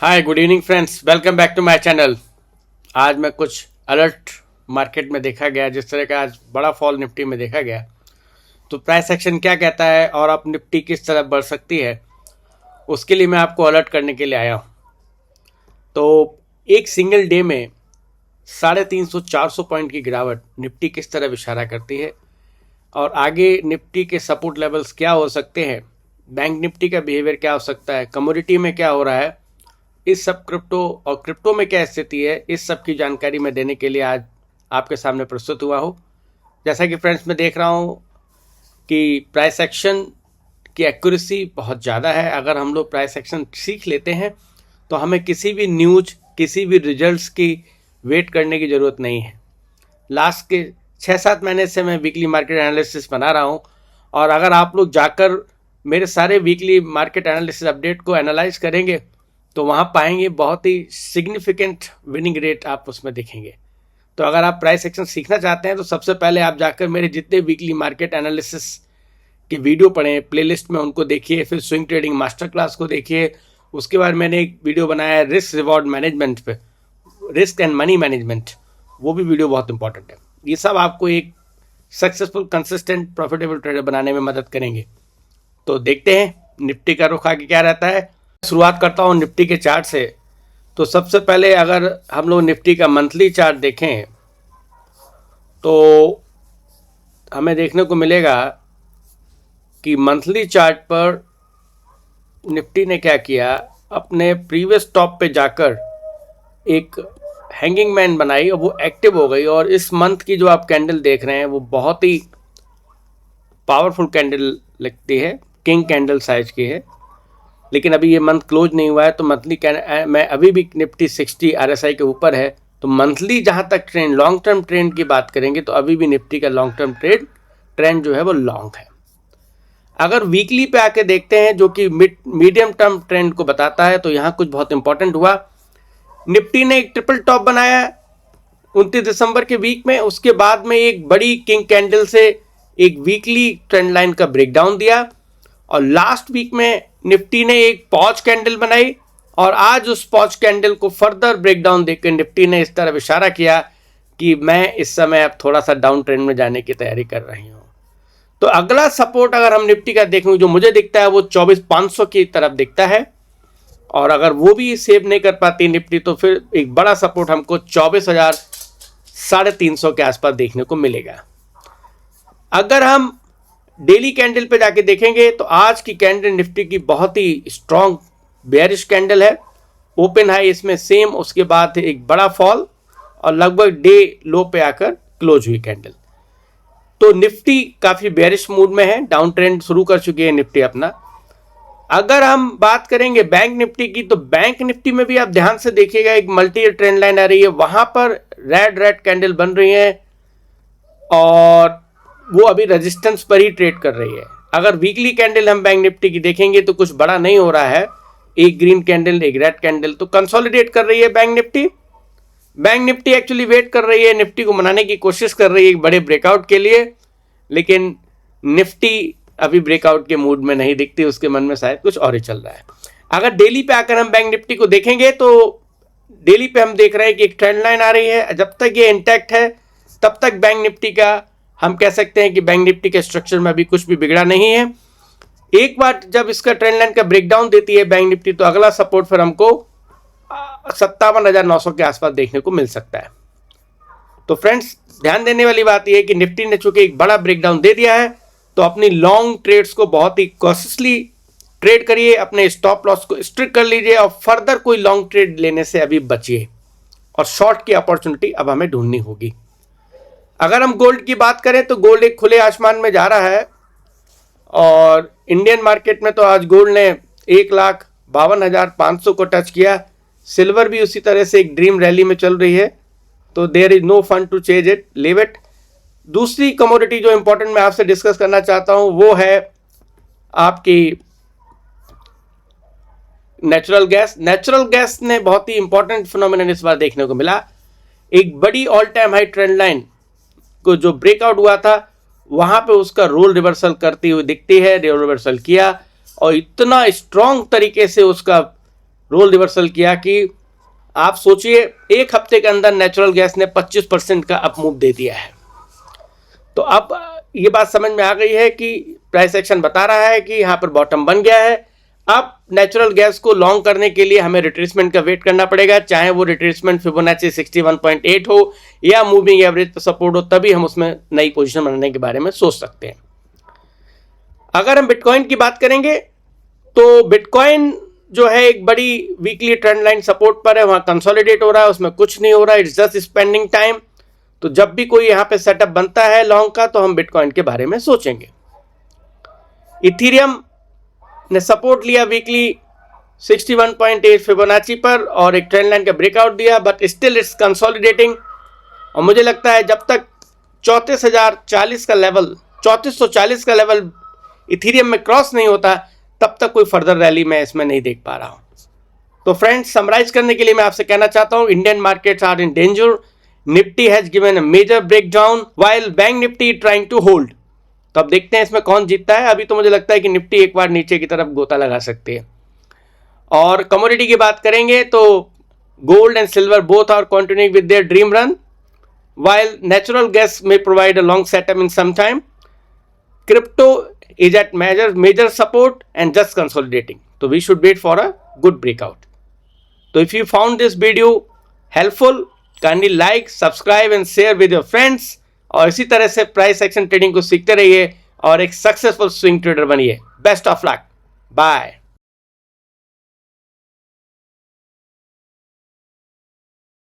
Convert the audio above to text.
Hi good evening friends, welcome back to my channel. आज मैं कुछ अलर्ट मार्केट में देखा गया, जिस तरह का आज बड़ा फॉल निफ्टी में देखा गया, तो प्राइस एक्शन क्या कहता है और अब निफ्टी किस तरह बढ़ सकती है, उसके लिए मैं आपको अलर्ट करने के लिए आया हूँ। तो एक सिंगल डे में 350-400 पॉइंट की गिरावट निफ्टी किस तरह इशारा करती है और आगे निफ्टी के सपोर्ट लेवल्स क्या हो सकते हैं, बैंक निफ्टी का बिहेवियर क्या हो सकता है, कमोडिटी में क्या हो रहा है, इस सब क्रिप्टो में क्या स्थिति है, इस सब की जानकारी मैं देने के लिए आज आपके सामने प्रस्तुत हुआ हूँ। जैसा कि फ्रेंड्स मैं देख रहा हूँ कि प्राइस एक्शन की एक्यूरेसी बहुत ज़्यादा है। अगर हम लोग प्राइस एक्शन सीख लेते हैं तो हमें किसी भी न्यूज, किसी भी रिजल्ट्स की वेट करने की ज़रूरत नहीं है। लास्ट के 6-7 महीने से मैं वीकली मार्केट एनालिसिस बना रहा हूँ, और अगर आप लोग जाकर मेरे सारे वीकली मार्केट एनालिसिस अपडेट को एनालाइज करेंगे तो वहाँ पाएंगे बहुत ही सिग्निफिकेंट विनिंग रेट आप उसमें देखेंगे। तो अगर आप प्राइस एक्शन सीखना चाहते हैं तो सबसे पहले आप जाकर मेरे जितने वीकली मार्केट एनालिसिस की वीडियो पढ़ें, प्लेलिस्ट में उनको देखिए, फिर स्विंग ट्रेडिंग मास्टर क्लास को देखिए। उसके बाद मैंने एक वीडियो बनाया है रिस्क रिवॉर्ड मैनेजमेंट पे, रिस्क एंड मनी मैनेजमेंट, वो भी वीडियो बहुत इंपॉर्टेंट है। ये सब आपको एक सक्सेसफुल, कंसिस्टेंट, प्रॉफिटेबल ट्रेडर बनाने में मदद करेंगे। तो देखते हैं निफ्टी का रुख आगे क्या रहता है। शुरुआत करता हूँ निफ्टी के चार्ट से। तो सबसे पहले अगर हम लोग निफ्टी का मंथली चार्ट देखें तो हमें देखने को मिलेगा कि मंथली चार्ट पर निफ्टी ने क्या किया, अपने प्रीवियस टॉप पे जाकर एक हैंगिंग मैन बनाई और वो एक्टिव हो गई। और इस मंथ की जो आप कैंडल देख रहे हैं वो बहुत ही पावरफुल कैंडल लगती है, किंग कैंडल साइज की है। लेकिन अभी ये मंथ क्लोज नहीं हुआ है, तो मंथली मैं अभी भी निफ्टी 60 RSI के ऊपर है। तो मंथली जहाँ तक ट्रेंड, लॉन्ग टर्म ट्रेंड की बात करेंगे तो अभी भी निफ्टी का लॉन्ग टर्म ट्रेंड जो है वो लॉन्ग है। अगर वीकली पे आके देखते हैं जो कि मीडियम टर्म ट्रेंड को बताता है, तो यहाँ कुछ बहुत इंपॉर्टेंट हुआ। निफ्टी ने एक ट्रिपल टॉप बनाया 29 दिसंबर के वीक में। उसके बाद में एक बड़ी किंग कैंडल से एक वीकली ट्रेंड लाइन का ब्रेकडाउन दिया, और लास्ट वीक में निफ्टी ने एक पॉज कैंडल बनाई, और आज उस पॉज कैंडल को फर्दर ब्रेकडाउन देकर निफ्टी ने इस तरह इशारा किया कि मैं इस समय अब थोड़ा सा डाउन ट्रेंड में जाने की तैयारी कर रही हूँ। तो अगला सपोर्ट अगर हम निफ्टी का देखें, जो मुझे दिखता है वो 24,500 की तरफ दिखता है, और अगर वो भी सेव नहीं कर पाती निफ्टी तो फिर एक बड़ा सपोर्ट हमको 24,350 के आसपास देखने को मिलेगा। अगर हम डेली कैंडल पे जाके देखेंगे तो आज की कैंडल निफ्टी की बहुत ही स्ट्रॉन्ग बेयरिश कैंडल है। ओपन हाई इसमें सेम, उसके बाद एक बड़ा फॉल और लगभग डे लो पे आकर क्लोज हुई कैंडल। तो निफ्टी काफ़ी बेयरिश मूड में है, डाउन ट्रेंड शुरू कर चुकी है निफ्टी अपना। अगर हम बात करेंगे बैंक निफ्टी की, तो बैंक निफ्टी में भी आप ध्यान से देखिएगा, एक मल्टी ट्रेंड लाइन आ रही है, वहां पर रेड कैंडल बन रही है और वो अभी रेजिस्टेंस पर ही ट्रेड कर रही है। अगर वीकली कैंडल हम बैंक निफ्टी की देखेंगे तो कुछ बड़ा नहीं हो रहा है, एक ग्रीन कैंडल, एक रेड कैंडल, तो कंसोलिडेट कर रही है bank Nifty. Bank Nifty actually wait कर रही है, निफ्टी को मनाने की कोशिश कर रही है एक बड़े ब्रेकआउट के लिए, लेकिन निफ्टी अभी ब्रेकआउट के मूड में नहीं दिखती, उसके मन में शायद कुछ और ही चल रहा है। अगर डेली पे आकर हम बैंक निफ्टी को देखेंगे तो डेली पे हम देख रहे हैं कि एक ट्रेंड लाइन आ रही है। जब तक ये इंटैक्ट है तब तक बैंक निफ्टी का हम कह सकते हैं कि बैंक निफ्टी के स्ट्रक्चर में अभी कुछ भी बिगड़ा नहीं है। एक बार जब इसका ट्रेंड लाइन का ब्रेकडाउन देती है बैंक निफ्टी, तो अगला सपोर्ट फिर हमको 57,900 के आसपास देखने को मिल सकता है। तो फ्रेंड्स, ध्यान देने वाली बात यह है कि निफ्टी ने चूंकि एक बड़ा ब्रेकडाउन दे दिया है, तो अपनी लॉन्ग ट्रेड्स को बहुत ही कॉशियसली ट्रेड करिए, अपने स्टॉप लॉस को स्ट्रिक्ट कर लीजिए और फर्दर कोई लॉन्ग ट्रेड लेने से अभी बचिए, और शॉर्ट की अपॉर्चुनिटी अब हमें ढूंढनी होगी। अगर हम गोल्ड की बात करें तो गोल्ड एक खुले आसमान में जा रहा है, और इंडियन मार्केट में तो आज गोल्ड ने 1,52,500 को टच किया। सिल्वर भी उसी तरह से एक ड्रीम रैली में चल रही है, तो there is no fun to change it, leave it. दूसरी कमोडिटी जो इंपॉर्टेंट मैं आपसे डिस्कस करना चाहता हूं वो है आपकी नेचुरल गैस। नेचुरल गैस ने बहुत ही इंपॉर्टेंट फिनोमिनन इस बार देखने को मिला। एक बड़ी all time high trend line को जो ब्रेकआउट हुआ था, वहां पे उसका रोल रिवर्सल करती हुई दिखती है, रोल रिवर्सल किया और इतना स्ट्रॉन्ग तरीके से उसका रोल रिवर्सल किया कि आप सोचिए एक हफ्ते के अंदर नेचुरल गैस ने 25% का अप मूव दे दिया है। तो अब ये बात समझ में आ गई है कि प्राइस एक्शन बता रहा है कि यहाँ पर बॉटम बन गया है। अब नेचुरल गैस को लॉन्ग करने के लिए हमें रिट्रेसमेंट का वेट करना पड़ेगा, चाहे वो रिट्रेसमेंट फिबोनाची 61.8 हो या मूविंग एवरेज पर सपोर्ट हो, तभी हम उसमें नई पोजीशन बनाने के बारे में सोच सकते हैं। अगर हम बिटकॉइन की बात करेंगे तो बिटकॉइन जो है एक बड़ी वीकली ट्रेंड लाइन सपोर्ट पर है, वहां कंसोलिडेट हो रहा है, उसमें कुछ नहीं हो रहा है, इट्स जस्ट स्पेंडिंग टाइम। तो जब भी कोई यहां पे सेटअप बनता है लॉन्ग का तो हम बिटकॉइन के बारे में सोचेंगे। इथेरियम ने सपोर्ट लिया वीकली 61.8 फिबोनाची पर और एक ट्रेंड लाइन का ब्रेकआउट दिया, बट स्टिल इट्स कंसोलिडेटिंग। और मुझे लगता है जब तक 34,040 का लेवल 3440 का लेवल इथेरियम में क्रॉस नहीं होता तब तक कोई फर्दर रैली मैं इसमें नहीं देख पा रहा हूं। तो फ्रेंड्स, समराइज करने के लिए मैं आपसे कहना चाहता हूं, Indian markets are in danger. Nifty has given a major breakdown while bank Nifty trying to hold. तो अब देखते हैं इसमें कौन जीतता है। अभी तो मुझे लगता है कि निफ्टी एक बार नीचे की तरफ गोता लगा सकती है। और कमोडिटी की बात करेंगे तो gold and silver both are continuing with there dream run, while natural gas may provide a long setup in some time. Crypto is at major support and just consolidating. So we should wait for a good breakout. So if you found this video helpful, kindly like, subscribe and share with your friends. और इसी तरह से price action trading को सीखते रहिए और एक successful swing trader बनिए। Best of luck, bye.